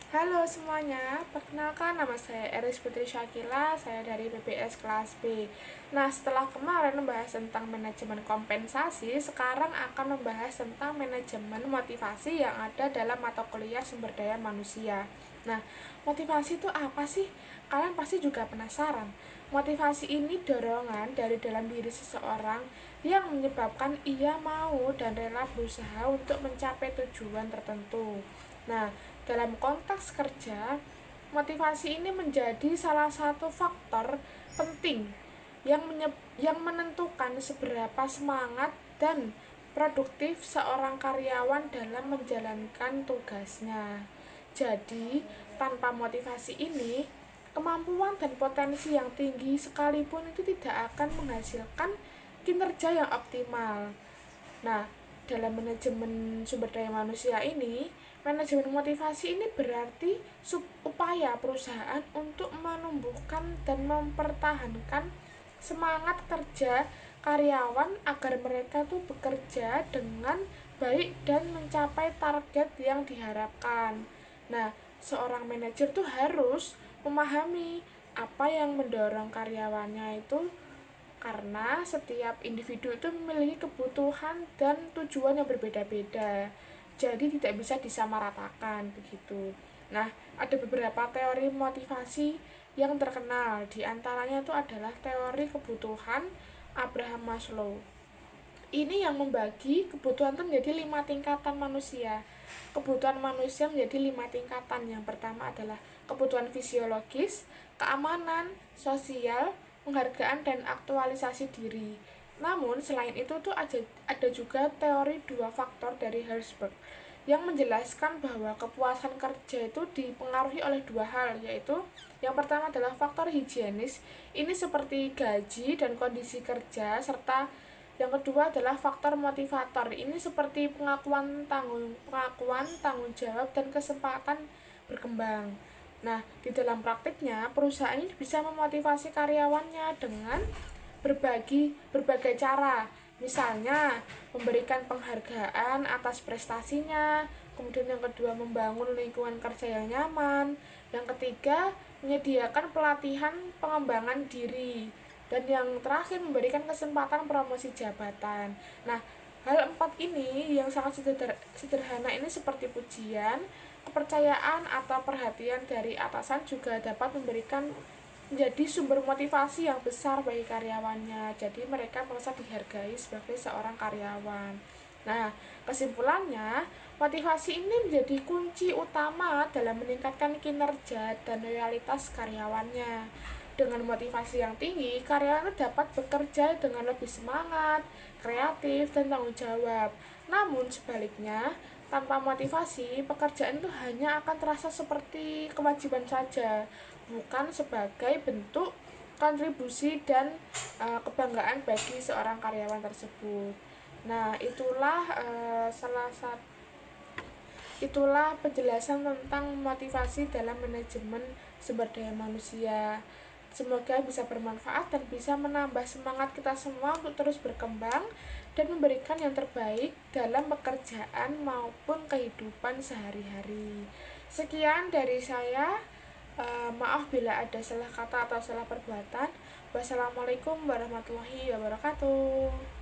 Halo semuanya, perkenalkan nama saya Eris Putri Syakila, saya dari PPS kelas B. Nah, setelah kemarin membahas tentang manajemen kompensasi, sekarang akan membahas tentang manajemen motivasi yang ada dalam mata kuliah sumber daya manusia. Nah, motivasi itu apa sih? Kalian pasti juga penasaran. Motivasi ini dorongan dari dalam diri seseorang yang menyebabkan ia mau dan rela berusaha untuk mencapai tujuan tertentu. Nah, dalam konteks kerja, motivasi ini menjadi salah satu faktor penting yang menentukan seberapa semangat dan produktif seorang karyawan dalam menjalankan tugasnya. Jadi, tanpa motivasi ini, kemampuan dan potensi yang tinggi sekalipun itu tidak akan menghasilkan kinerja yang optimal. Nah, dalam manajemen sumber daya manusia ini, manajemen motivasi ini berarti upaya perusahaan untuk menumbuhkan dan mempertahankan semangat kerja karyawan agar mereka tuh bekerja dengan baik dan mencapai target yang diharapkan. Nah, seorang manajer tuh harus memahami apa yang mendorong karyawannya itu karena setiap individu itu memiliki kebutuhan dan tujuan yang berbeda-beda. Jadi tidak bisa disamaratakan begitu. Nah, ada beberapa teori motivasi yang terkenal. Di antaranya itu adalah teori kebutuhan Abraham Maslow. Ini yang membagi kebutuhan itu menjadi 5 tingkatan manusia. Kebutuhan manusia menjadi 5 tingkatan. Yang pertama adalah kebutuhan fisiologis, keamanan, sosial, penghargaan, dan aktualisasi diri. Namun selain itu tuh ada juga teori 2 faktor dari Herzberg yang menjelaskan bahwa kepuasan kerja itu dipengaruhi oleh 2 hal, yaitu yang pertama adalah faktor higienis, ini seperti gaji dan kondisi kerja, serta yang kedua adalah faktor motivator. Ini seperti pengakuan tanggung jawab dan kesempatan berkembang. Nah, di dalam praktiknya, perusahaan ini bisa memotivasi karyawannya dengan berbagai cara. Misalnya, memberikan penghargaan atas prestasinya, kemudian yang kedua membangun lingkungan kerja yang nyaman, yang ketiga menyediakan pelatihan pengembangan diri, dan yang terakhir memberikan kesempatan promosi jabatan. Nah, hal 4 ini yang sangat sederhana ini seperti pujian, kepercayaan atau perhatian dari atasan juga dapat memberikan menjadi sumber motivasi yang besar bagi karyawannya. Jadi mereka merasa dihargai sebagai seorang karyawan. Nah, kesimpulannya, motivasi ini menjadi kunci utama dalam meningkatkan kinerja dan loyalitas karyawannya. Dengan motivasi yang tinggi, karyawan dapat bekerja dengan lebih semangat, kreatif, dan tanggung jawab. Namun sebaliknya, tanpa motivasi, pekerjaan itu hanya akan terasa seperti kewajiban saja, bukan sebagai bentuk kontribusi dan kebanggaan bagi seorang karyawan tersebut. Nah, itulah penjelasan tentang motivasi dalam manajemen sumber daya manusia. Semoga bisa bermanfaat dan bisa menambah semangat kita semua untuk terus berkembang dan memberikan yang terbaik dalam pekerjaan maupun kehidupan sehari-hari. Sekian dari saya. Maaf bila ada salah kata atau salah perbuatan. Wassalamualaikum warahmatullahi wabarakatuh.